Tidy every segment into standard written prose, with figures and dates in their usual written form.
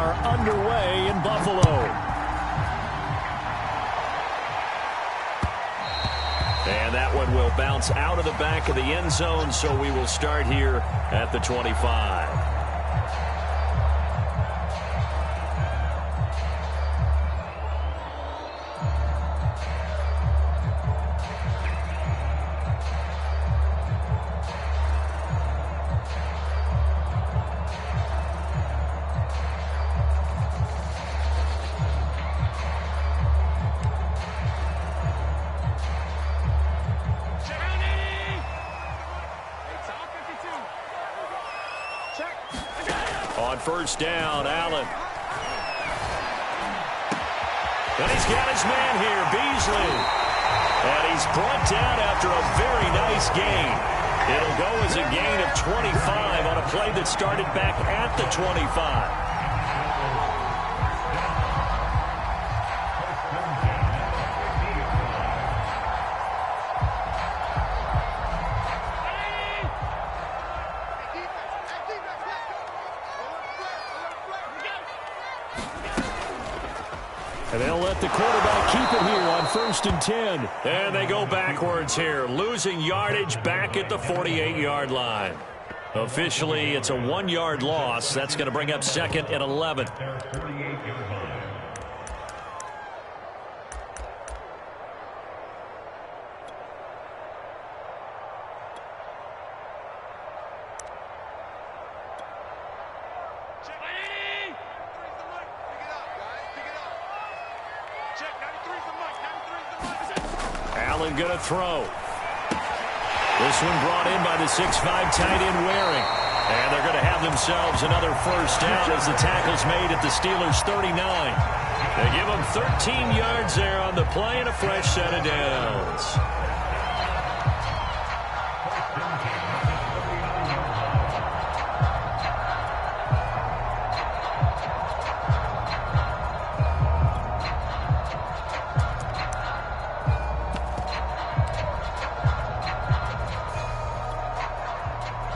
are underway in Buffalo. And that one will bounce out of the back of the end zone, so we will start here at the 25. On first down, Allen. And he's got his man here, Beasley. And he's brought down after a very nice gain. It'll go as a gain of 25 on a play that started back at the 25. And they'll let the quarterback keep it here on 1st and 10. And they go backwards here, losing yardage back at the 48-yard line. Officially, it's a 1-yard loss. That's going to bring up 2nd and 11. Allen going to throw. This one brought in by the 6'5" tight end Waring. And they're going to have themselves another first down as the tackle's made at the Steelers' 39. They give them 13 yards there on the play and a fresh set of downs.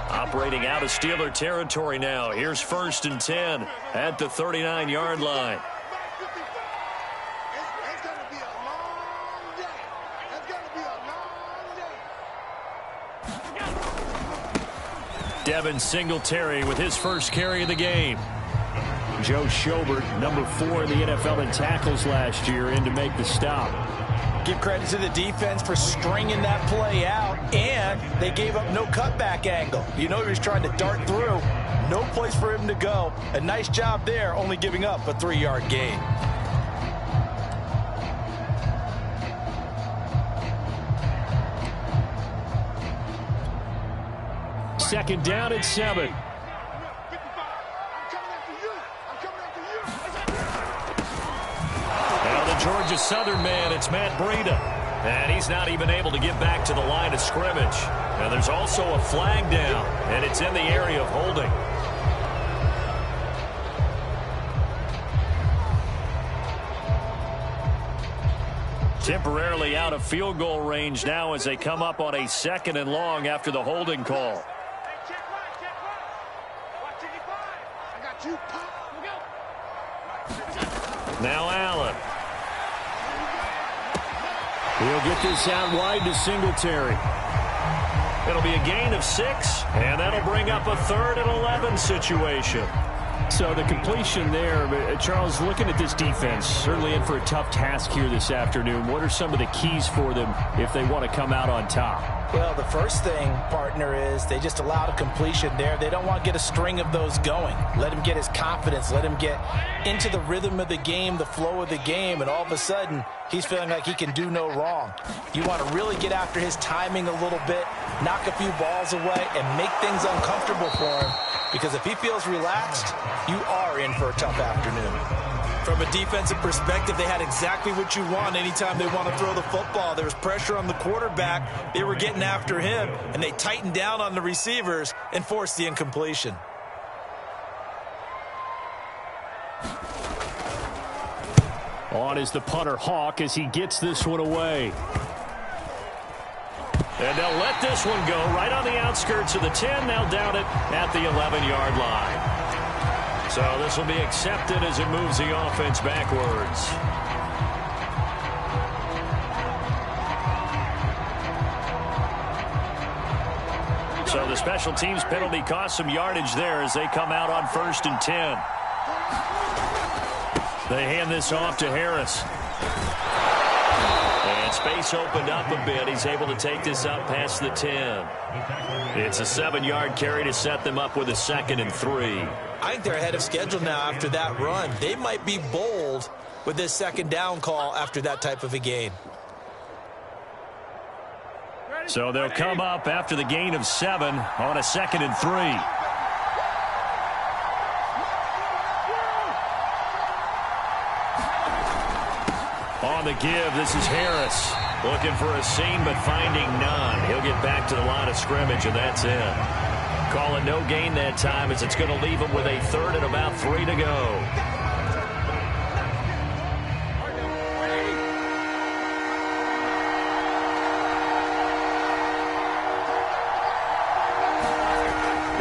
Operating out of Steeler territory now. Here's 1st and 10 at the 39-yard line. Devin Singletary with his first carry of the game. Joe Schobert, number 4 in the NFL in tackles last year, in to make the stop. Give credit to the defense for stringing that play out, and they gave up no cutback angle. You know he was trying to dart through. No place for him to go. A nice job there, only giving up a 3-yard gain. Second down at 7. Georgia Southern man, it's Matt Breida. And he's not even able to get back to the line of scrimmage. Now there's also a flag down, and it's in the area of holding. Temporarily out of field goal range now as they come up on a 2nd and long after the holding call. Now Allen. He'll get this out wide to Singletary. It'll be a gain of 6, and that'll bring up a 3rd and 11 situation. So the completion there, Charles, looking at this defense, certainly in for a tough task here this afternoon. What are some of the keys for them if they want to come out on top? Well, the first thing, partner, is they just allowed a completion there. They don't want to get a string of those going. Let him get his confidence. Let him get into the rhythm of the game, the flow of the game, and all of a sudden, he's feeling like he can do no wrong. You want to really get after his timing a little bit, knock a few balls away, and make things uncomfortable for him. Because if he feels relaxed, you are in for a tough afternoon. From a defensive perspective, they had exactly what you want anytime they want to throw the football. There was pressure on the quarterback. They were getting after him, and they tightened down on the receivers and forced the incompletion. On is the punter Hawk as he gets this one away. And they'll let this one go right on the outskirts of the 10. They'll down it at the 11-yard line. So this will be accepted as it moves the offense backwards. So the special teams penalty cost some yardage there as they come out on 1st and 10. They hand this off to Harris. And space opened up a bit. He's able to take this up past the 10. It's a 7-yard carry to set them up with a 2nd and 3. I think they're ahead of schedule now after that run. They might be bold with this 2nd down call after that type of a gain. So they'll come up after the gain of 7 on a 2nd and 3. On the give, this is Harris. Looking for a seam, but finding none. He'll get back to the line of scrimmage, and that's it. Call it no gain that time, as it's going to leave him with a 3rd and about 3 to go.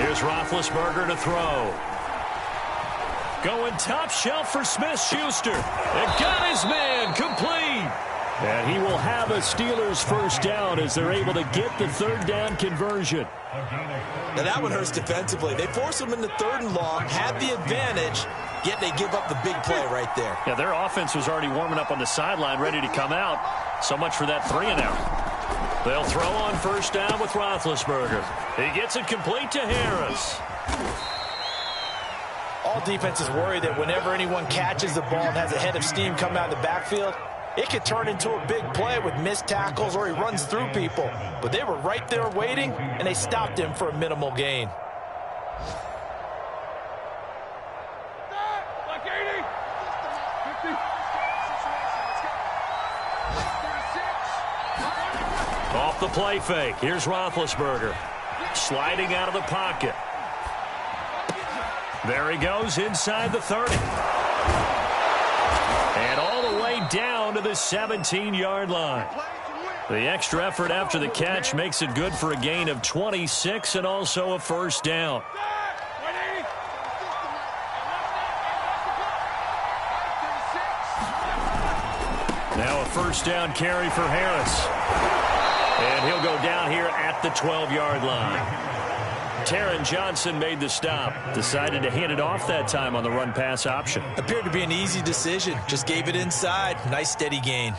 Here's Roethlisberger to throw. Going top shelf for Smith-Schuster. And got his man complete. And he will have a Steelers 1st down as they're able to get the 3rd down conversion. Now that one hurts defensively. They force them into 3rd and long, had the advantage, yet they give up the big play right there. Yeah, their offense was already warming up on the sideline, ready to come out. So much for that 3-and-out. They'll throw on 1st down with Roethlisberger. He gets it complete to Harris. All defenses worry that whenever anyone catches the ball and has a head of steam coming out of the backfield, it could turn into a big play with missed tackles or he runs through people. But they were right there waiting, and they stopped him for a minimal gain. Off the play fake. Here's Roethlisberger. Sliding out of the pocket. There he goes inside the 30. And all the way down to the 17-yard line. The extra effort after the catch makes it good for a gain of 26 and also a 1st down. Now a 1st down carry for Harris. And he'll go down here at the 12-yard line. Taron Johnson made the stop. Decided to hand it off that time on the run-pass option. Appeared to be an easy decision. Just gave it inside. Nice steady gain.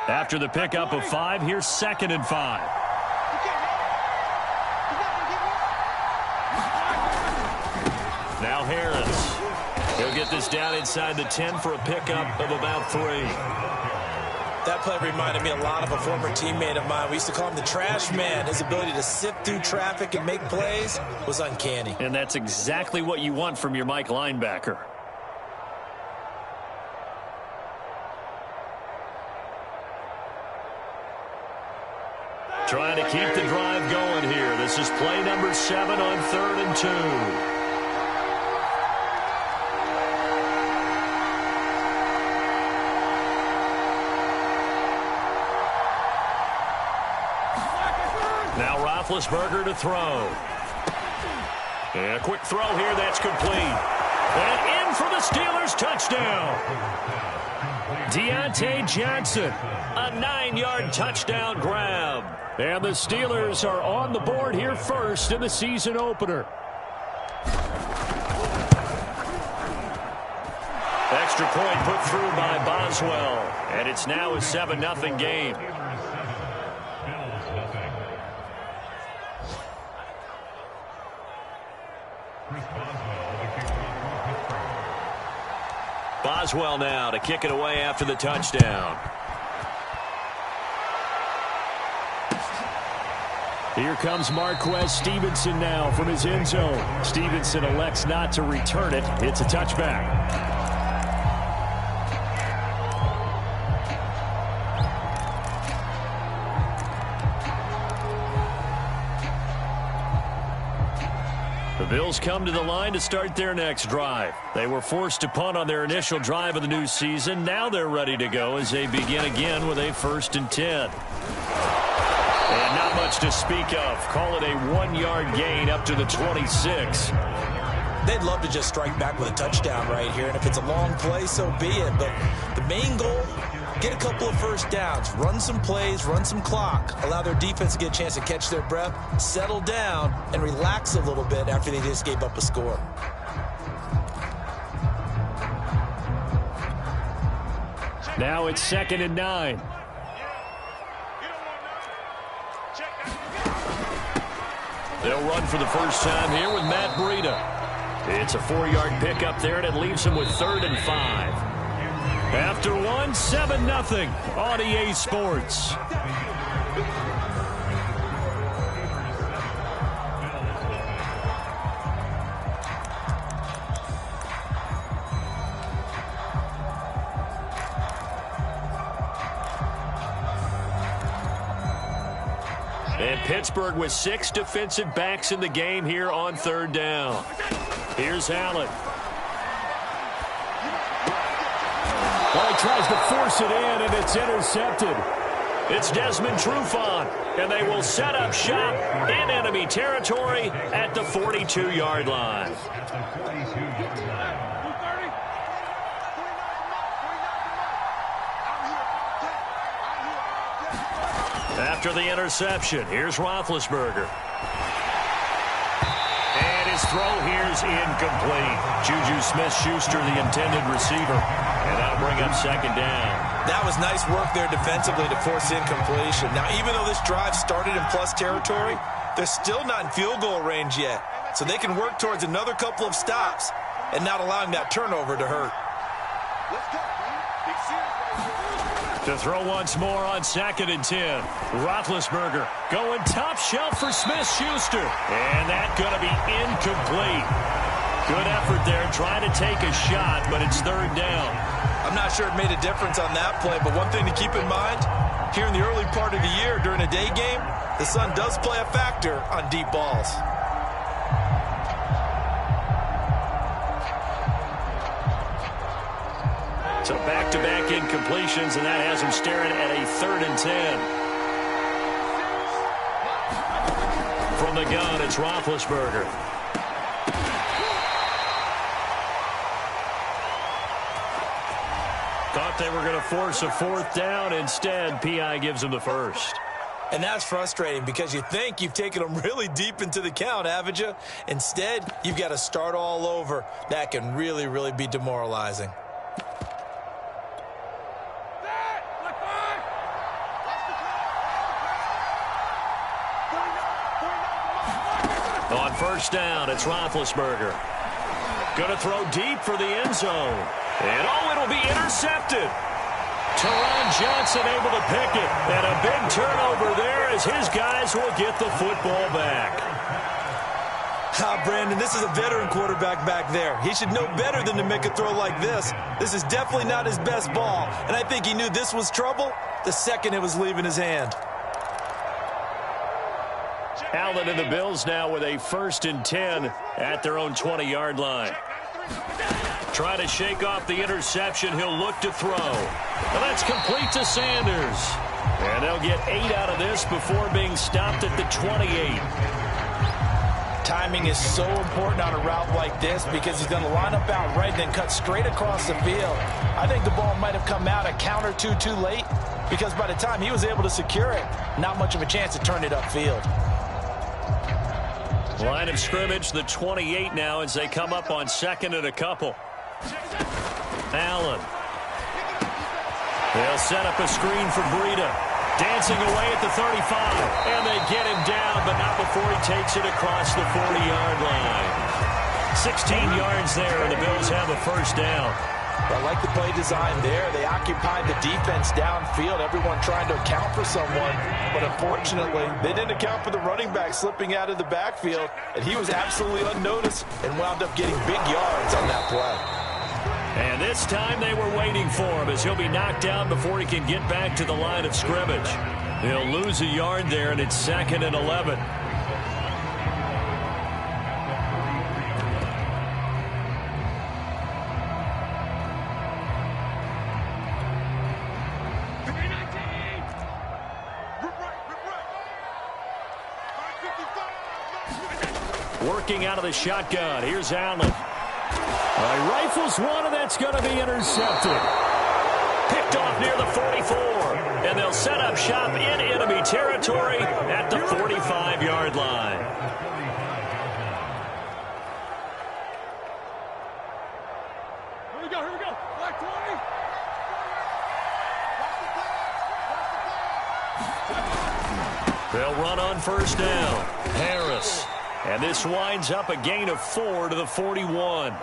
After the pickup of 5, here's 2nd and 5. Now Harris. He'll get this down inside the 10 for a pickup of about 3. That play reminded me a lot of a former teammate of mine. We used to call him the trash man. His ability to sift through traffic and make plays was uncanny. And that's exactly what you want from your Mike linebacker. Trying to keep the drive going here. This is play number 7 on 3rd and 2. Now Roethlisberger to throw. And a quick throw here, that's complete. And in for the Steelers, touchdown. Deontay Johnson, a 9-yard touchdown grab. And the Steelers are on the board here first in the season opener. Extra point put through by Boswell. And it's now a 7-0 game. Boswell now to kick it away after the touchdown. Here comes Marquez Stevenson now from his end zone. Stevenson elects not to return it. It's a touchback. The Bills come to the line to start their next drive. They were forced to punt on their initial drive of the new season. Now they're ready to go as they begin again with a 1st and 10. And not much to speak of. Call it a 1-yard gain up to the 26. They'd love to just strike back with a touchdown right here, and if it's a long play, so be it. But the main goal, get a couple of first downs, run some plays, run some clock, allow their defense to get a chance to catch their breath, settle down, and relax a little bit after they just gave up a score. Now it's 2nd and 9. They'll run for the first time here with Matt Breida. It's a 4-yard pickup there, and it leaves him with 3rd and 5. After one, 7-0 on EA Sports. And Pittsburgh with 6 defensive backs in the game here on 3rd down. Here's Allen. Well, he tries to force it in, and it's intercepted. It's Desmond Trufant, and they will set up shop in enemy territory at the 42-yard line. After the interception, here's Roethlisberger. And his throw here's incomplete. Juju Smith-Schuster, the intended receiver. And that'll bring up 2nd down. That was nice work there defensively to force incompletion. Now, even though this drive started in plus territory, they're still not in field goal range yet. So they can work towards another couple of stops and not allowing that turnover to hurt. To throw once more on 2nd and 10. Roethlisberger going top shelf for Smith-Schuster. And that's going to be incomplete. Good effort there trying to take a shot, but it's 3rd down. I'm not sure it made a difference on that play, but one thing to keep in mind, here in the early part of the year during a day game, the sun does play a factor on deep balls. So back-to-back incompletions, and that has him staring at a 3rd and 10. From the gun, it's Roethlisberger. Thought they were going to force a 4th down. Instead, P.I. gives him the first. And that's frustrating because you think you've taken them really deep into the count, haven't you? Instead, you've got to start all over. That can really, really be demoralizing. On 1st down, it's Roethlisberger. Going to throw deep for the end zone. And it'll be intercepted. Teron Johnson able to pick it. And a big turnover there as his guys will get the football back. Brandon, this is a veteran quarterback back there. He should know better than to make a throw like this. This is definitely not his best ball. And I think he knew this was trouble the second it was leaving his hand. Allen and the Bills now with a 1st and 10 at their own 20-yard line. Try to shake off the interception. He'll look to throw. Well, that's complete to Sanders. And they'll get 8 out of this before being stopped at the 28. Timing is so important on a route like this because he's going to line up out right and then cut straight across the field. I think the ball might have come out a count or two too late because by the time he was able to secure it, not much of a chance to turn it upfield. Line of scrimmage, the 28 now as they come up on 2nd and a couple. Allen. They'll set up a screen for Breida. Dancing away at the 35. And they get him down, but not before he takes it across the 40-yard line. 16 yards there, and the Bills have a 1st down. I like the play design there. They occupied the defense downfield, everyone trying to account for someone. But unfortunately, they didn't account for the running back slipping out of the backfield, and he was absolutely unnoticed and wound up getting big yards on that play. And this time they were waiting for him as he'll be knocked down before he can get back to the line of scrimmage. He'll lose a yard there, and it's 2nd and 11. working out of the shotgun. Here's Allen. He rifles one, and that's going to be intercepted. Picked off near the 44. And they'll set up shop in enemy territory at the 45-yard line. Here we go. Black 20. They'll run on first down. Harris. And this winds up a gain of 4 to the 41.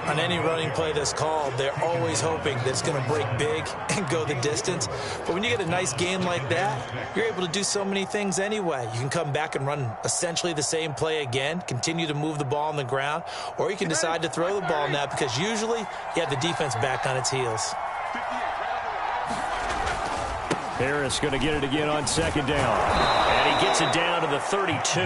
On any running play that's called, they're always hoping that it's going to break big and go the distance. But when you get a nice game like that, you're able to do so many things anyway. You can come back and run essentially the same play again, continue to move the ball on the ground, or you can decide to throw the ball now because usually you have the defense back on its heels. Harris going to get it again on second down. And he gets it down to the 32.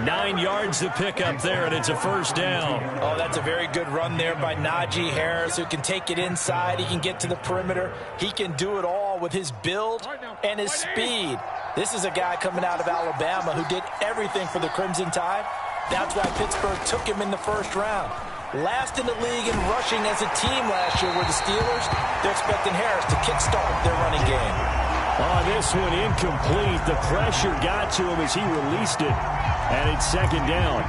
9 yards to pick up there, and it's a first down. Oh, that's a very good run there by Najee Harris, who can take it inside. He can get to the perimeter. He can do it all with his build and his speed. This is a guy coming out of Alabama who did everything for the Crimson Tide. That's why Pittsburgh took him in the first round. Last in the league in rushing as a team last year were the Steelers. They're expecting Harris to kickstart their running game. Oh, this one incomplete. The pressure got to him as he released it. And it's second down.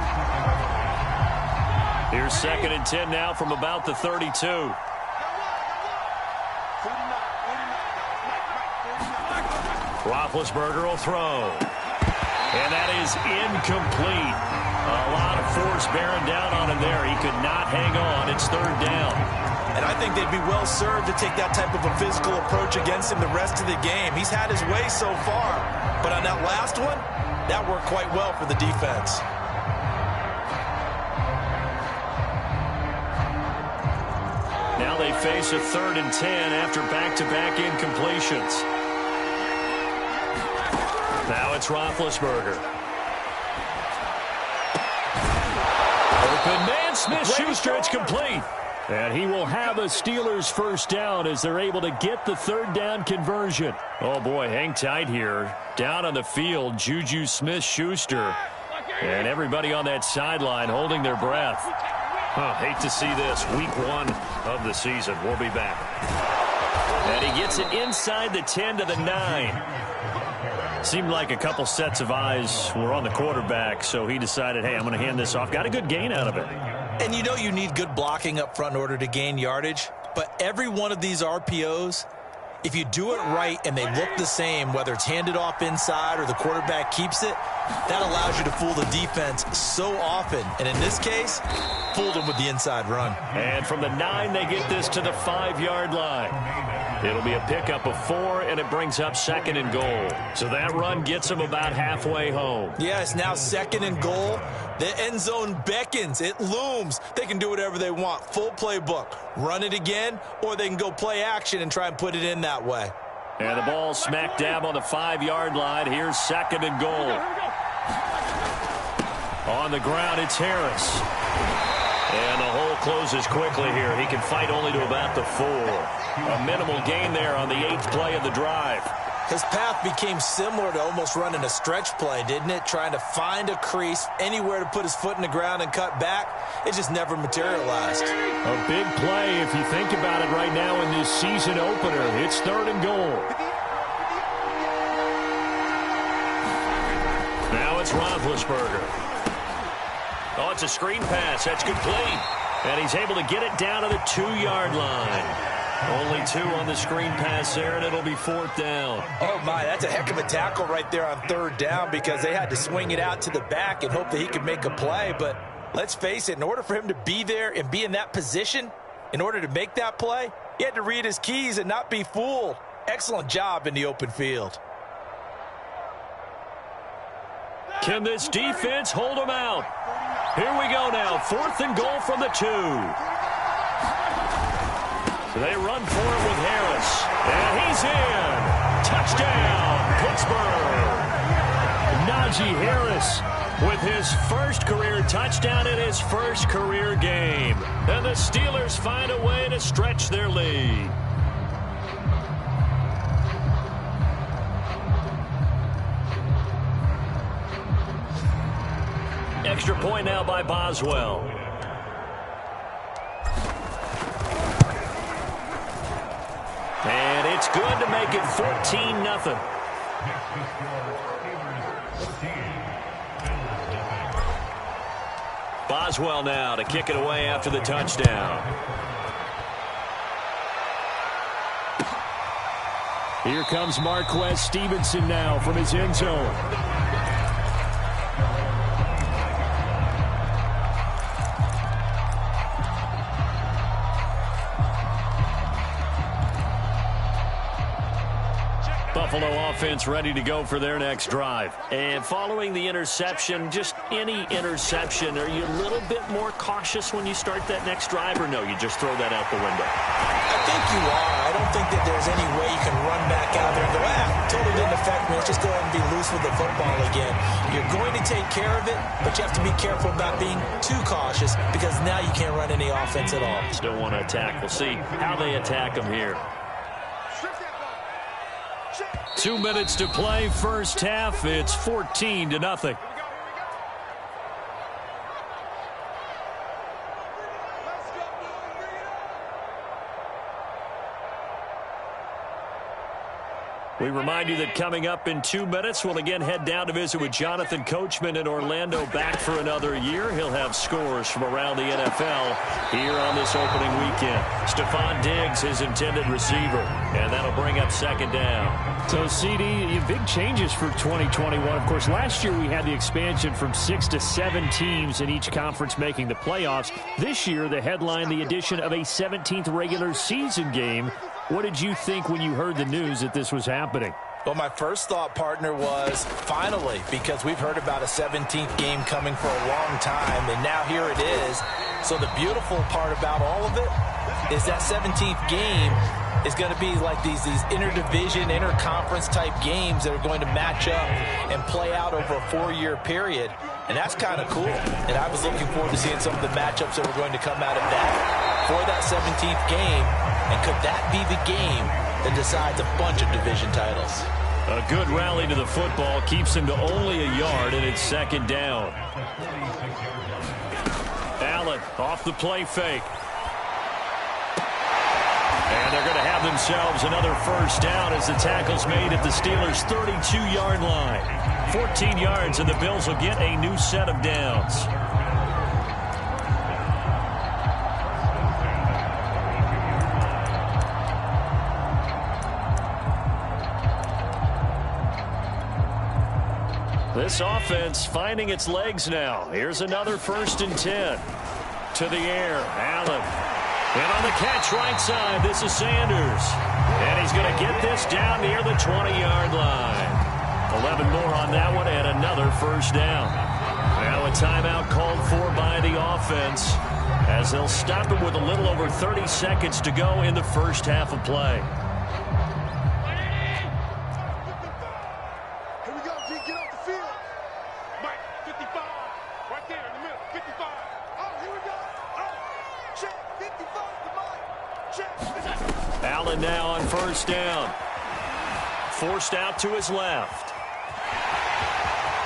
Here's 2nd and 10 now from about the 32. Roethlisberger will throw. And that is incomplete. A lot of force bearing down on him there. He could not hang on. It's third down. And I think they'd be well served to take that type of a physical approach against him the rest of the game. He's had his way so far. But on that last one, that worked quite well for the defense. Now they face a 3rd and 10 after back-to-back incompletions. Now it's Roethlisberger. Open man, Smith-Schuster, it's complete. And he will have a Steelers first down as they're able to get the 3rd down conversion. Oh, boy, hang tight here. Down on the field, Juju Smith-Schuster. And everybody on that sideline holding their breath. Hate to see this. Week 1 of the season. We'll be back. And he gets it inside the 10 to the 9. Seemed like a couple sets of eyes were on the quarterback, so he decided, hey, I'm going to hand this off. Got a good gain out of it. And you know you need good blocking up front in order to gain yardage, but every one of these RPOs, if you do it right and they look the same, whether it's handed off inside or the quarterback keeps it, that allows you to fool the defense so often. And in this case, fooled them with the inside run. And from the 9, they get this to the 5-yard line. It'll be a pickup of 4, and it brings up 2nd and goal. So that run gets them about halfway home. Yeah, it's now 2nd and goal. The end zone beckons. It looms. They can do whatever they want. Full playbook. Run it again, or they can go play action and try and put it in that way. And the ball smack dab on the 5-yard line. Here's 2nd and goal. On the ground, it's Harris. And the hole closes quickly here. He can fight only to about the 4. A minimal gain there on the 8th play of the drive. His path became similar to almost running a stretch play, didn't it? Trying to find a crease, anywhere to put his foot in the ground and cut back. It just never materialized. A big play if you think about it right now in this season opener. It's 3rd and goal. Now it's Roethlisberger. Oh, it's a screen pass. That's complete. And he's able to get it down to the 2-yard line. Only 2 on the screen pass there, and it'll be 4th down. Oh, my, that's a heck of a tackle right there on 3rd down because they had to swing it out to the back and hope that he could make a play. But let's face it, in order for him to be there and be in that position, in order to make that play, he had to read his keys and not be fooled. Excellent job in the open field. Can this defense hold him out? Here we go now, 4th and goal from the 2. So they run for it with Harris. And he's in. Touchdown, Pittsburgh. Najee Harris with his first career touchdown in his first career game. And the Steelers find a way to stretch their lead. extra point now by Boswell. And it's good to make it 14-0. Boswell now to kick it away after the touchdown. Here comes Marquez Stevenson now from his end zone. Buffalo offense ready to go for their next drive. And following the interception, just any interception, are you a little bit more cautious when you start that next drive, or no, you just throw that out the window? I think you are. I don't think that there's any way you can run back out there and go, totally didn't affect me. Let's just go ahead and be loose with the football again. You're going to take care of it, but you have to be careful about being too cautious because now you can't run any offense at all. Still want to attack. We'll see how they attack them here. 2 minutes to play, first half. It's 14-0. We remind you that coming up in 2 minutes, we'll again head down to visit with Jonathan Coachman in Orlando, back for another year. He'll have scores from around the NFL here on this opening weekend. Stephon Diggs, his intended receiver, and that'll bring up second down. So, CD, big changes for 2021. Of course, last year we had the expansion from 6 to 7 teams in each conference making the playoffs. This year, the headline, the addition of a 17th regular season game. What did you think when you heard the news that this was happening? Well, my first thought, partner, was finally, because we've heard about a 17th game coming for a long time, and now here it is. So the beautiful part about all of it is that 17th game is going to be like these interdivision, interconference type games that are going to match up and play out over a 4-year period. And that's kind of cool. And I was looking forward to seeing some of the matchups that were going to come out of that for that 17th game. And could that be the game that decides a bunch of division titles? A good rally to the football keeps him to only a yard, and it's second down. Allen off the play fake. And they're going to have themselves another first down as the tackle's made at the Steelers' 32-yard line. 14 yards, and the Bills will get a new set of downs. This offense finding its legs now. Here's another 1st and 10. To the air, Allen. And on the catch right side, this is Sanders. And he's going to get this down near the 20-yard line. 11 more on that one and another first down. Now a timeout called for by the offense as they'll stop it with a little over 30 seconds to go in the first half of play. Allen now on first down. Forced out to his left.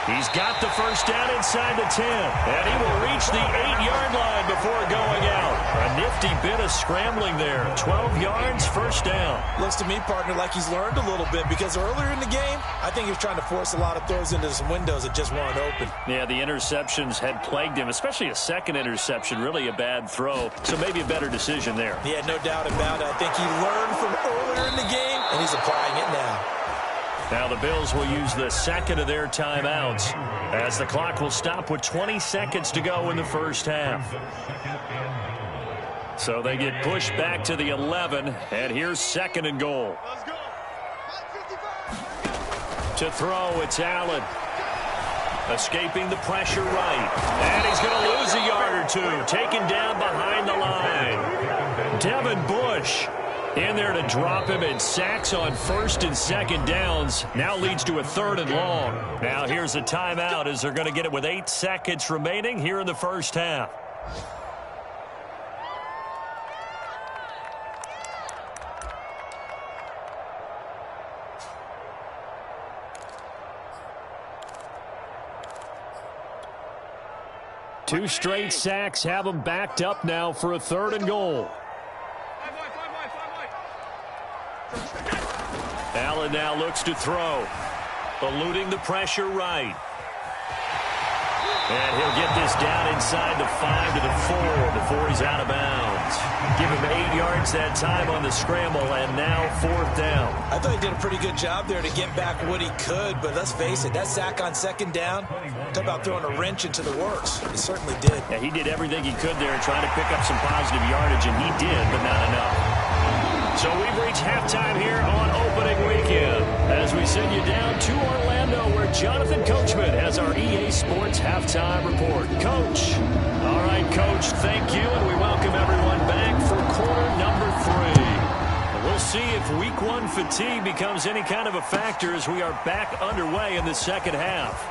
He's got the first down inside the 10. And he will reach the 8-yard line before going out. A nifty bit of scrambling there. 12 yards, first down. Looks to me, partner, like he's learned a little bit because earlier in the game, I think he was trying to force a lot of throws into some windows that just weren't open. Yeah, the interceptions had plagued him, especially a second interception, really a bad throw. So maybe a better decision there. Yeah, no doubt about it. I think he learned from earlier in the game, and he's applying it now. Now the Bills will use the second of their timeouts as the clock will stop with 20 seconds to go in the first half. So they get pushed back to the 11, and here's second and goal. To throw, it's Allen. Escaping the pressure right. And he's going to lose a yard or two. Taken down behind the line. Devin Bush in there to drop him, and sacks on first and second downs. Now leads to a 3rd and long. Now here's a timeout as they're going to get it with 8 seconds remaining here in the first half. 2 straight sacks have them backed up now for a 3rd and goal. Allen now looks to throw. Eluding the pressure right. And he'll get this down inside the 5 to the 4 before he's out of bounds. Give him 8 yards that time on the scramble, and now 4th down. I thought he did a pretty good job there to get back what he could, but let's face it, that sack on 2nd down, talk about throwing a wrench into the works. He certainly did. Yeah, he did everything he could there trying to pick up some positive yardage, and he did, but not enough. So we've reached halftime here on opening weekend as we send you down to Orlando where Jonathan Coachman has our EA Sports halftime report. Coach. All right, Coach, thank you, and we welcome everyone back for quarter number 3. And we'll see if week 1 fatigue becomes any kind of a factor as we are back underway in the second half.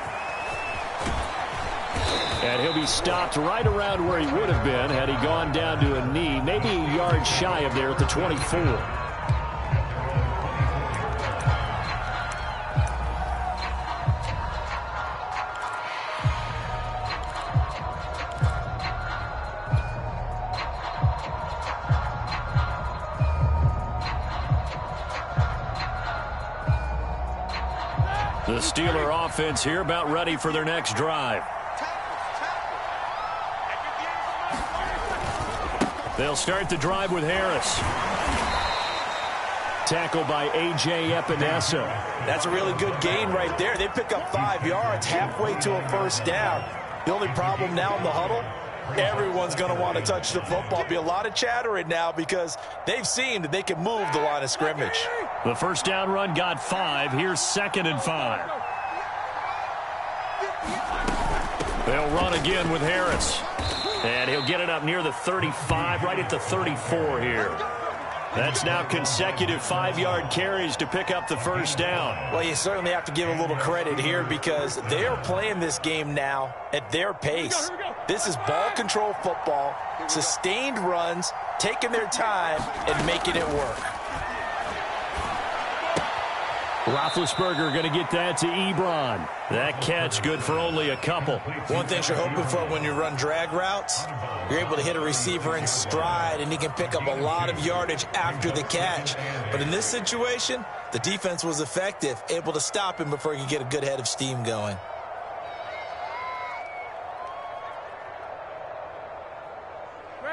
And he'll be stopped right around where he would have been had he gone down to a knee, maybe a yard shy of there at the 24. The Steeler offense here about ready for their next drive. They'll start the drive with Harris. Tackled by A.J. Epinesa. That's a really good gain right there. They pick up 5 yards halfway to a 1st down. The only problem now in the huddle, everyone's going to want to touch the football. Be a lot of chattering now because they've seen that they can move the line of scrimmage. The 1st down run got 5. Here's 2nd and 5. They'll run again with Harris. And he'll get it up near the 35, right at the 34 here. That's now consecutive 5-yard carries to pick up the 1st down. Well, you certainly have to give a little credit here because they are playing this game now at their pace. This is ball control football, sustained runs, taking their time, and making it work. Roethlisberger going to get that to Ebron. That catch good for only a couple. One thing you're hoping for when you run drag routes, you're able to hit a receiver in stride, and he can pick up a lot of yardage after the catch. But in this situation, the defense was effective, able to stop him before he could get a good head of steam going.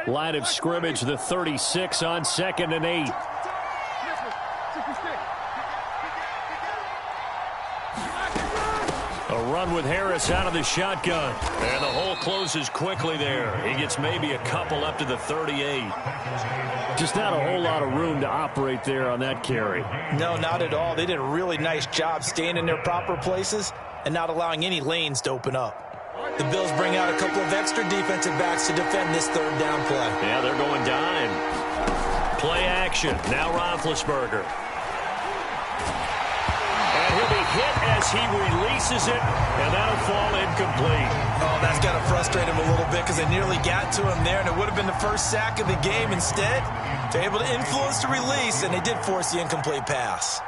Line of scrimmage, the 36 on 2nd and 8. A run with Harris out of the shotgun. And the hole closes quickly there. He gets maybe a couple up to the 38. Just not a whole lot of room to operate there on that carry. No, not at all. They did a really nice job staying in their proper places and not allowing any lanes to open up. The Bills bring out a couple of extra defensive backs to defend this 3rd down play. Yeah, they're going dime. Play action. Now Roethlisberger. And he'll be hit as he releases it, and that'll fall incomplete. Oh, that's got to frustrate him a little bit because they nearly got to him there, and it would have been the 1st sack of the game. Instead, they're able to influence the release, and they did force the incomplete pass.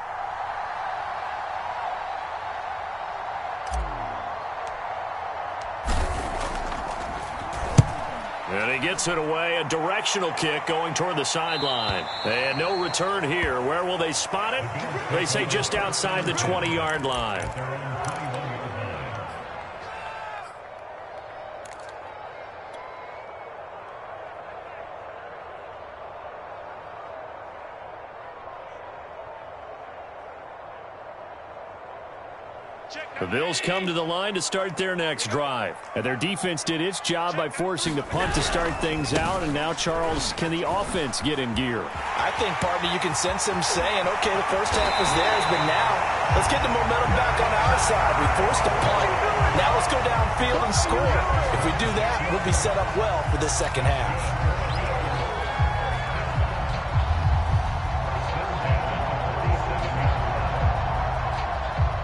And he gets it away, a directional kick going toward the sideline. And no return here. Where will they spot it? They say just outside the 20-yard line. The Bills come to the line to start their next drive. And their defense did its job by forcing the punt to start things out. And now, Charles, can the offense get in gear? I think, partner, you can sense them saying, okay, the 1st half was theirs, but now let's get the momentum back on our side. We forced a punt. Now let's go downfield and score. If we do that, we'll be set up well for this 2nd half.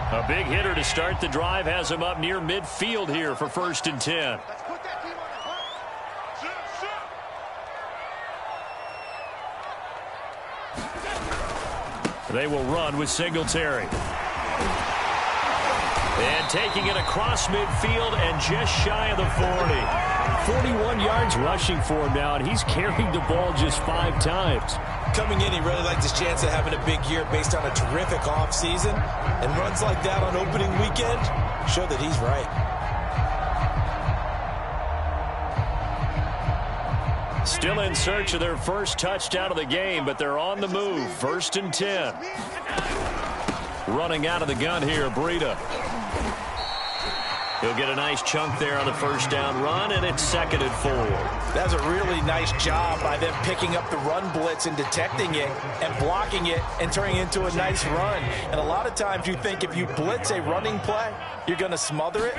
A big hitter to start the drive has him up near midfield here for 1st and 10. They will run with Singletary. And taking it across midfield and just shy of the 40. 41 yards rushing for him now, and he's carried the ball just 5 times. Coming in, he really liked his chance of having a big year based on a terrific offseason. And runs like that on opening weekend show that he's right. Still in search of their first touchdown of the game, but they're on the move. 1st and 10. Running out of the gun here, Breida. He'll get a nice chunk there on the first down run, and it's 2nd and 4. That's a really nice job by them picking up the run blitz and detecting it and blocking it and turning it into a nice run. And a lot of times you think if you blitz a running play, you're going to smother it.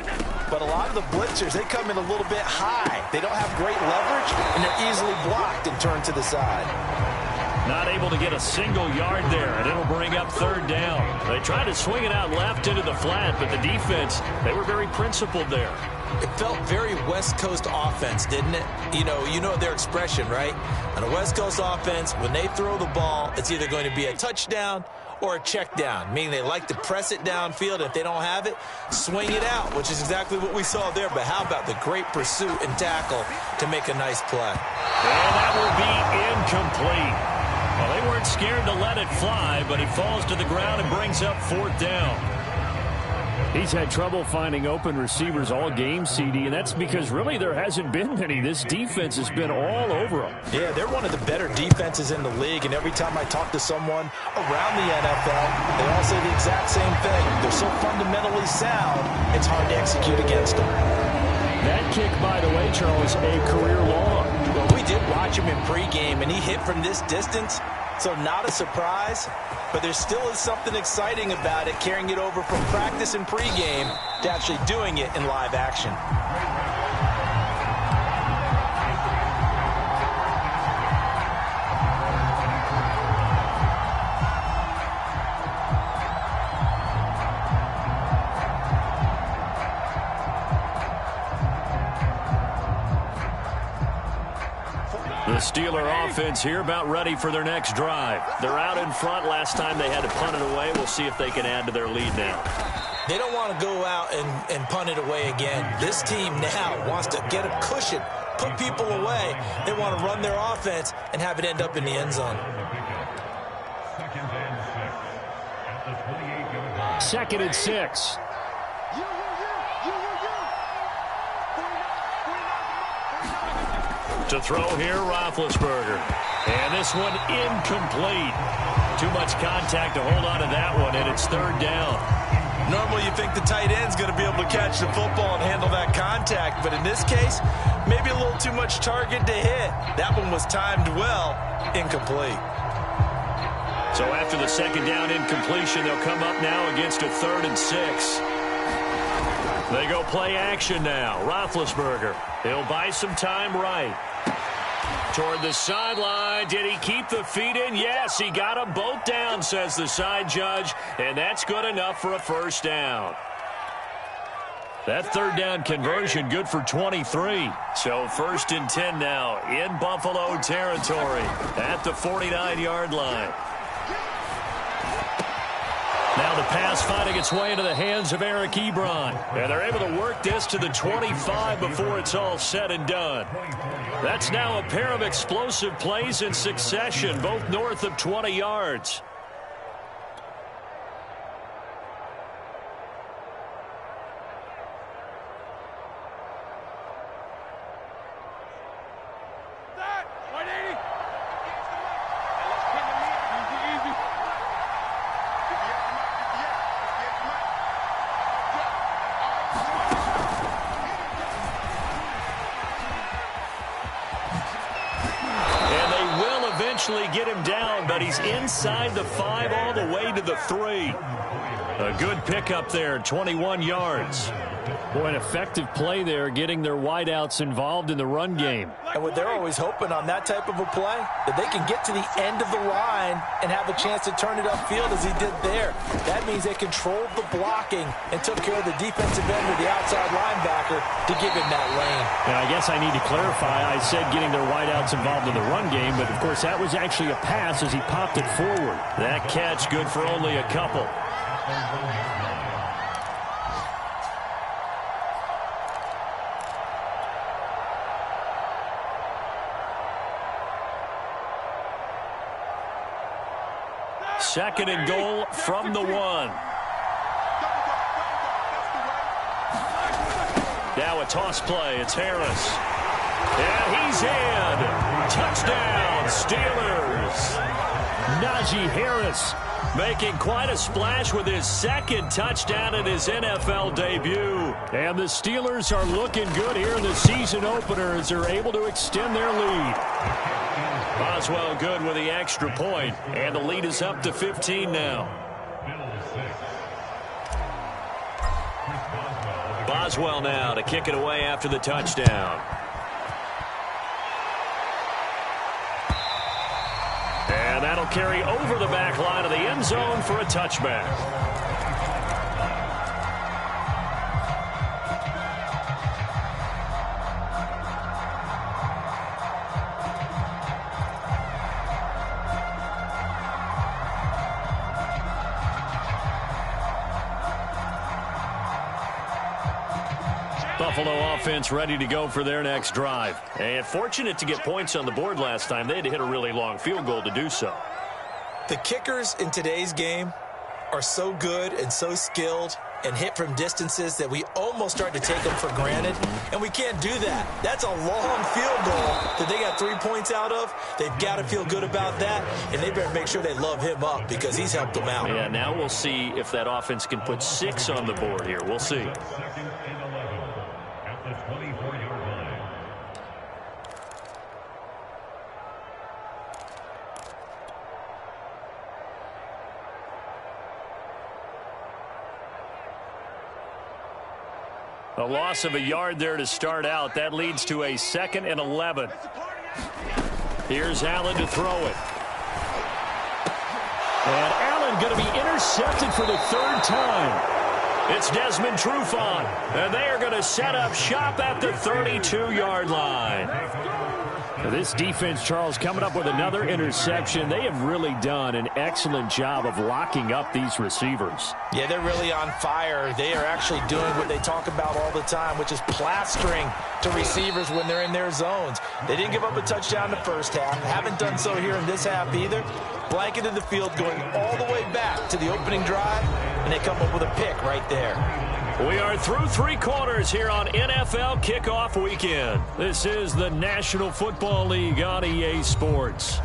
But a lot of the blitzers, they come in a little bit high. They don't have great leverage, and they're easily blocked and turned to the side. Not able to get a single yard there, and it'll bring up 3rd down. They tried to swing it out left into the flat, but the defense, they were very principled there. It felt very West Coast offense, didn't it? You know their expression, right? On a West Coast offense, when they throw the ball, it's either going to be a touchdown or a check down, meaning they like to press it downfield. If they don't have it, swing it out, which is exactly what we saw there. But how about the great pursuit and tackle to make a nice play? And that will be incomplete. Well, they weren't scared to let it fly, but he falls to the ground and brings up 4th down. He's had trouble finding open receivers all game, CD, and that's because really there hasn't been many. This defense has been all over them. Yeah, they're one of the better defenses in the league, and every time I talk to someone around the NFL, they all say the exact same thing. They're so fundamentally sound, it's hard to execute against them. That kick, by the way, Charles, a career long. Well, we did watch him in pregame, and he hit from this distance, so not a surprise. But there still is something exciting about it, carrying it over from practice and pregame to actually doing it in live action. The Steeler offense here about ready for their next drive. They're out in front. Last time they had to punt it away. We'll see if they can add to their lead now. They don't want to go out and punt it away again. This team now wants to get a cushion, put people away. They want to run their offense and have it end up in the end zone. 2nd and 6. To throw here, Roethlisberger. And this one incomplete. Too much contact to hold on to that one, and it's 3rd down. Normally you think the tight end's going to be able to catch the football and handle that contact, but in this case, maybe a little too much target to hit. That one was timed well, incomplete. So after the 2nd down incompletion, they'll come up now against a 3rd and 6. They go play action now. Roethlisberger. He'll buy some time right. Toward the sideline. Did he keep the feet in? Yes, he got them both down, says the side judge. And that's good enough for a 1st down. That 3rd down conversion good for 23. So 1st and 10 now in Buffalo territory at the 49-yard line. Now the pass finding its way into the hands of Eric Ebron. And they're able to work this to the 25 before it's all said and done. That's now a pair of explosive plays in succession, both north of 20 yards. Get him down, but he's inside the 5 all the way to the 3. A good pickup there, 21 yards. Boy, an effective play there, getting their wideouts involved in the run game. And what they're always hoping on that type of a play, that they can get to the end of the line and have a chance to turn it upfield as he did there. That means they controlled the blocking and took care of the defensive end with the outside linebacker to give him that lane. And I guess I need to clarify, I said getting their wideouts involved in the run game, but of course that was actually a pass as he popped it forward. That catch good for only a couple. Second and goal from the 1. Now a toss play. It's Harris. And he's in. Touchdown, Steelers. Najee Harris making quite a splash with his second touchdown in his NFL debut. And the Steelers are looking good here in the season opener as they're able to extend their lead. Boswell good with the extra point, and the lead is up to 15 now. Boswell now to kick it away after the touchdown. And that'll carry over the back line of the end zone for a touchback. Buffalo offense ready to go for their next drive. And fortunate to get points on the board last time. They had to hit a really long field goal to do so. The kickers in today's game are so good and so skilled and hit from distances that we almost start to take them for granted, and we can't do that. That's a long field goal that they got 3 points out of. They've got to feel good about that, and they better make sure they love him up because he's helped them out. Yeah, now we'll see if that offense can put 6 on the board here. We'll see. A loss of a yard there to start out. That leads to a 2nd and 11. Here's Allen to throw it. And Allen going to be intercepted for the 3rd time. It's Desmond Trufant. And they are going to set up shop at the 32-yard line. This defense, Charles, coming up with another interception. They have really done an excellent job of locking up these receivers. Yeah, they're really on fire. They are actually doing what they talk about all the time, which is plastering to receivers when they're in their zones. They didn't give up a touchdown in the first half. Haven't done so here in this half either. Blanketed the field going all the way back to the opening drive, and they come up with a pick right there. We are through 3 quarters here on NFL Kickoff Weekend. This is the National Football League on EA Sports.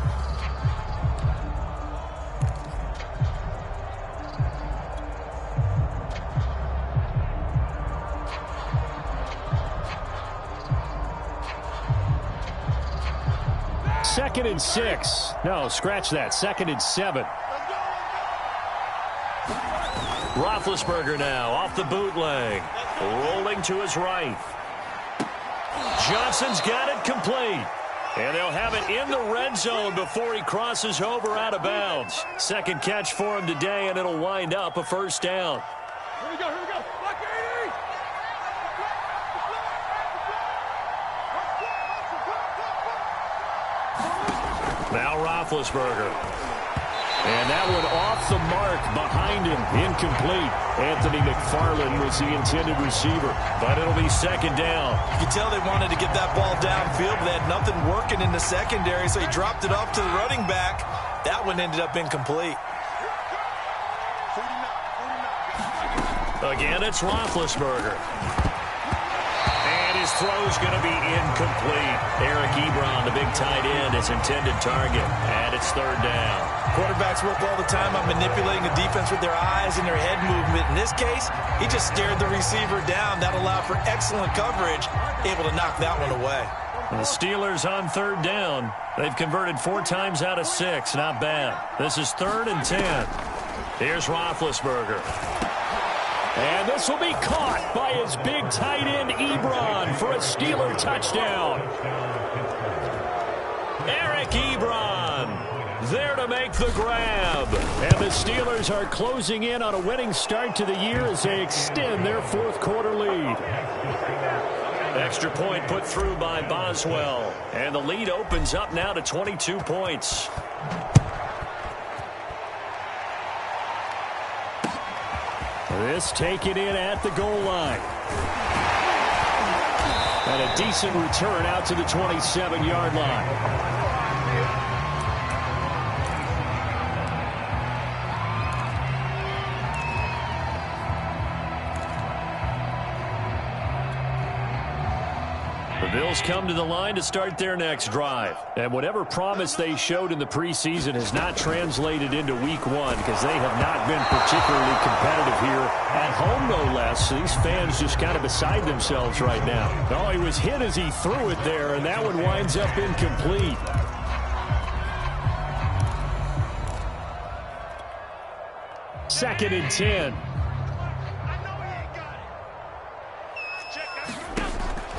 Second and 6. No, scratch that. 2nd and 7. Roethlisberger now off the bootleg. Rolling to his right. Johnson's got it complete. And they'll have it in the red zone before he crosses over out of bounds. 2nd catch for him today, and it'll wind up a 1st down. Here we go, here we go. Black 80! Now Roethlisberger. And that one off the mark behind him. Incomplete. Anthony McFarland was the intended receiver. But it'll be 2nd down. You can tell they wanted to get that ball downfield, but they had nothing working in the secondary, so he dropped it off to the running back. That one ended up incomplete. Again, it's Roethlisberger. And his throw's going to be incomplete. Eric Ebron, the big tight end, his intended target. And it's 3rd down. Quarterbacks work all the time on manipulating the defense with their eyes and their head movement. In this case, he just stared the receiver down. That allowed for excellent coverage, able to knock that one away. The Steelers on 3rd down. They've converted 4 times out of 6. Not bad. This is 3rd and 10. Here's Roethlisberger. And this will be caught by his big tight end, Ebron, for a Steeler touchdown. Eric Ebron there to make the grab. And the Steelers are closing in on a winning start to the year as they extend their 4th quarter lead. Extra point put through by Boswell. And the lead opens up now to 22 points. This taken in at the goal line. And a decent return out to the 27-yard line. Bills come to the line to start their next drive. And whatever promise they showed in the preseason has not translated into week one because they have not been particularly competitive here at home, no less. So these fans just kind of beside themselves right now. Oh, he was hit as he threw it there, and that one winds up incomplete. Second and 10.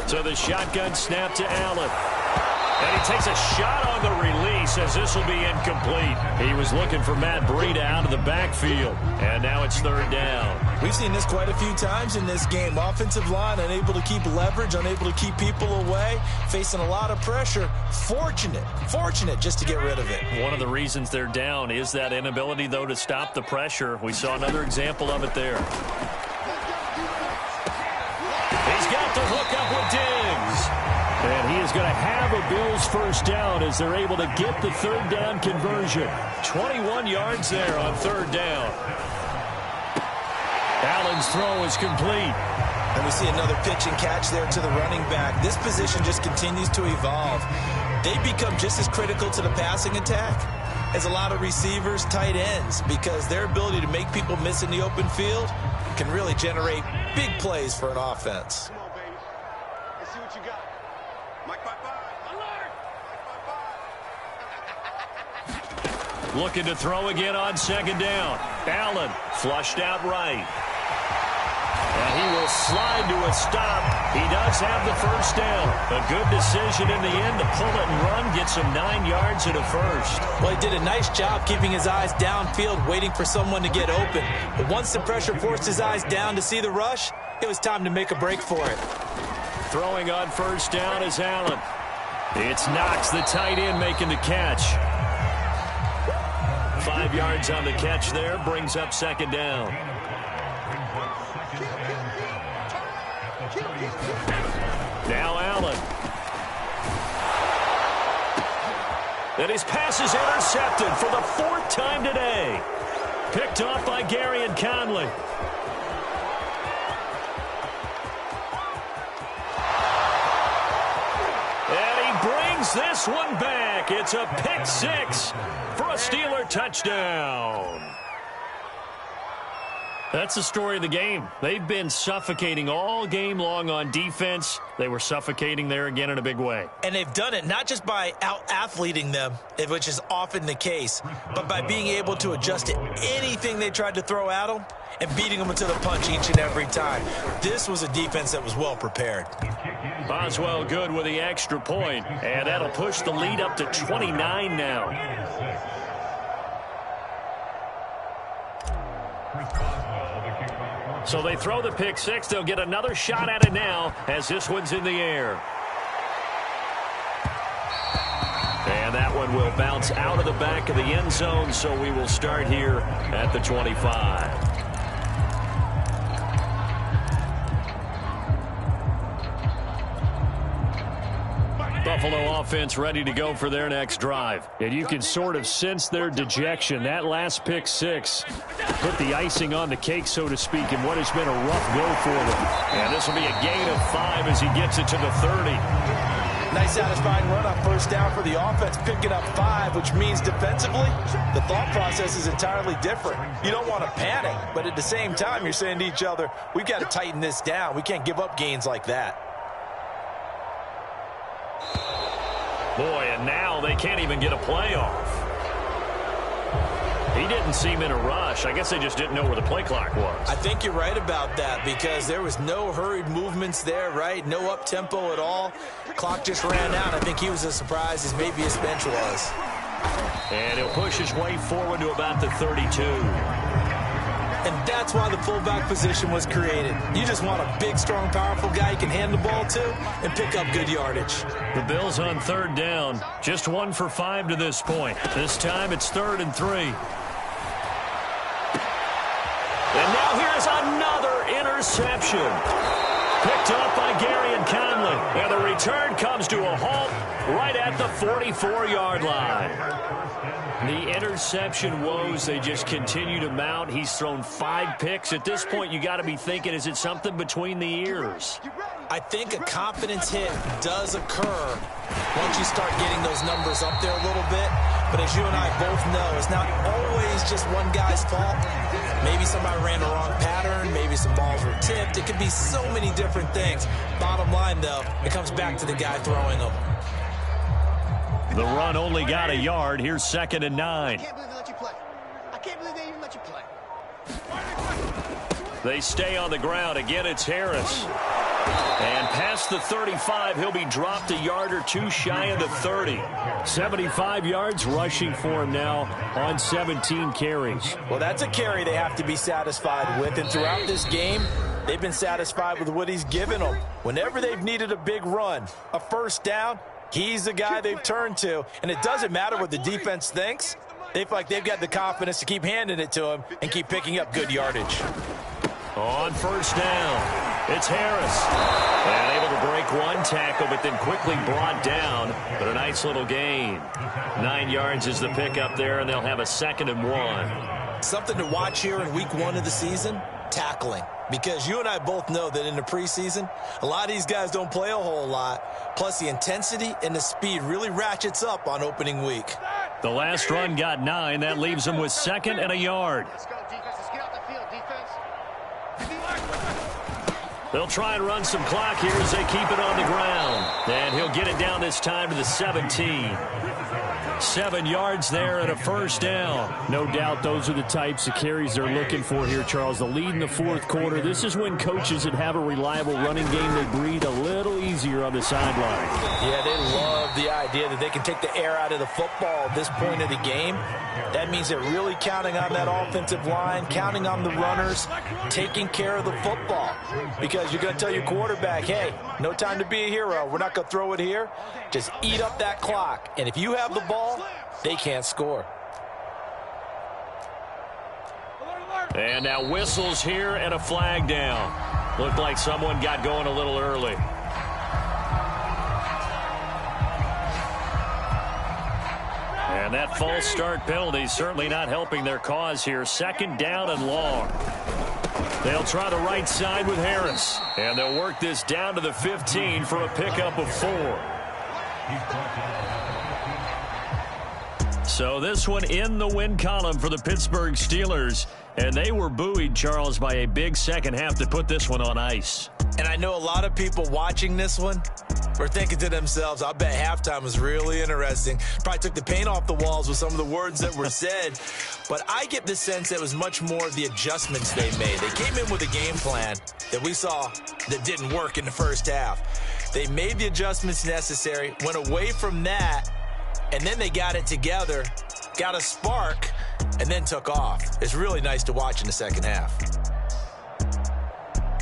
So the shotgun snap to Allen. And he takes a shot on the release as this will be incomplete. He was looking for Matt Breida out of the backfield. And now it's third down. We've seen this quite a few times in this game. Offensive line unable to keep leverage, unable to keep people away, facing a lot of pressure. Fortunate just to get rid of it. One of the reasons they're down is that inability, though, to stop the pressure. We saw another example of it there. He's got the hook up with Diggs. And he is going to have a Bills first down as they're able to get the third down conversion. 21 yards there on third down. Allen's throw is complete. And we see another pitch and catch there to the running back. This position just continues to evolve. They become just as critical to the passing attack as a lot of receivers, tight ends, because their ability to make people miss in the open field can really generate big plays for an offense. Come on, baby. Let's see what you got. Mike, bye. Alert. Looking to throw again on second down. Allen flushed out right. And he will slide to a stop. He does have the first down. A good decision in the end to pull it and run. Gets him 9 yards and a first. Well, he did a nice job keeping his eyes downfield, waiting for someone to get open. But once the pressure forced his eyes down to see the rush, it was time to make a break for it. Throwing on first down is Allen. It's Knox, the tight end, making the catch. 5 yards on the catch there. Brings up second down. Now Allen. And his pass is intercepted for the fourth time today. Picked off by Gary and Conley. And he brings this one back. It's a pick six for a Steeler touchdown. That's the story of the game. They've been suffocating all game long on defense. They were suffocating there again in a big way. And they've done it not just by out-athleting them, which is often the case, but by being able to adjust to anything they tried to throw at them and beating them into the punch each and every time. This was a defense that was well prepared. Boswell good with the extra point, and that'll push the lead up to 29 now. So they throw the pick six. They'll get another shot at it now as this one's in the air. And that one will bounce out of the back of the end zone, so we will start here at the 25. Buffalo offense ready to go for their next drive. And you can sort of sense their dejection. That last pick six put the icing on the cake, so to speak, in what has been a rough go for them. And this will be a gain of 5 as he gets it to the 30. Nice satisfying run on first down for the offense, picking up 5, which means defensively, the thought process is entirely different. You don't want to panic, but at the same time, you're saying to each other, we've got to tighten this down. We can't give up gains like that. Boy, and now they can't even get a play off. He didn't seem in a rush. I guess they just didn't know where the play clock was. I think you're right about that because there was no hurried movements there, right? No up-tempo at all. Clock just ran out. I think he was as surprised as maybe his bench was. And he'll push his way forward to about the 32. And that's why the fullback position was created. You just want a big, strong, powerful guy you can hand the ball to and pick up good yardage. The Bills on third down. Just 1 for 5 to this point. This time it's 3rd and 3. And now here's another interception. Picked up by Gary and Conley. And the return comes to a halt right at the 44-yard line. The interception woes, they just continue to mount. He's thrown 5 picks. At this point, you got to be thinking, is it something between the ears? I think a confidence hit does occur once you start getting those numbers up there a little bit. But as you and I both know, it's not always just one guy's fault. Maybe somebody ran the wrong pattern. Maybe some balls were tipped. It could be so many different things. Bottom line, though, it comes back to the guy throwing them. The run only got a yard. Here's 2nd and 9. I can't believe they let you play. I can't believe they even let you play. They stay on the ground. Again, it's Harris. And past the 35, he'll be dropped a yard or 2 shy of the 30. 75 yards rushing for him now on 17 carries. Well, that's a carry they have to be satisfied with. And throughout this game, they've been satisfied with what he's given them. Whenever they've needed a big run, a first down, he's the guy they've turned to. And it doesn't matter what the defense thinks. They feel like they've got the confidence to keep handing it to him and keep picking up good yardage. On first down, it's Harris. And able to break 1 tackle, but then quickly brought down. But a nice little gain. 9 yards is the pickup there, and they'll have a 2nd and 1. Something to watch here in week 1 of the season, tackling. Because you and I both know that in the preseason, a lot of these guys don't play a whole lot. Plus, the intensity and the speed really ratchets up on opening week. The last run got 9. That leaves them with 2nd and a yard. Let's go, defense. Let's get out the field, defense. They'll try and run some clock here as they keep it on the ground. And he'll get it down this time to the 17. 7 yards there and a first down. No doubt those are the types of carries they're looking for here, Charles. The lead in the 4th quarter. This is when coaches that have a reliable running game, they breathe a little easier on the sideline. Yeah, they love the idea that they can take the air out of the football at this point of the game. That means they're really counting on that offensive line, counting on the runners, taking care of the football. Because you're going to tell your quarterback, hey, no time to be a hero. We're not going to throw it here. Just eat up that clock. And if you have the ball, they can't score. And now whistles here and a flag down. Looked like someone got going a little early. And that false start penalty certainly not helping their cause here. 2nd down and long. They'll try the right side with Harris. And they'll work this down to the 15 for a pickup of 4. So this one in the win column for the Pittsburgh Steelers. And they were buoyed, Charles, by a big second half to put this one on ice. And I know a lot of people watching this one were thinking to themselves, I bet halftime was really interesting. Probably took the paint off the walls with some of the words that were said. But I get the sense that it was much more of the adjustments they made. They came in with a game plan that we saw that didn't work in the first half. They made the adjustments necessary, went away from that, and then they got it together, got a spark, and then took off. It's really nice to watch in the second half.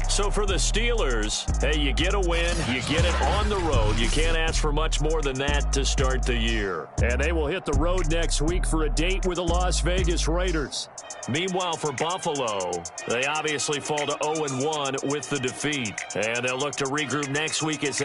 So for the Steelers, hey, you get a win, you get it on the road. You can't ask for much more than that to start the year. And they will hit the road next week for a date with the Las Vegas Raiders. Meanwhile, for Buffalo, they obviously fall to 0-1 with the defeat. And they'll look to regroup next week as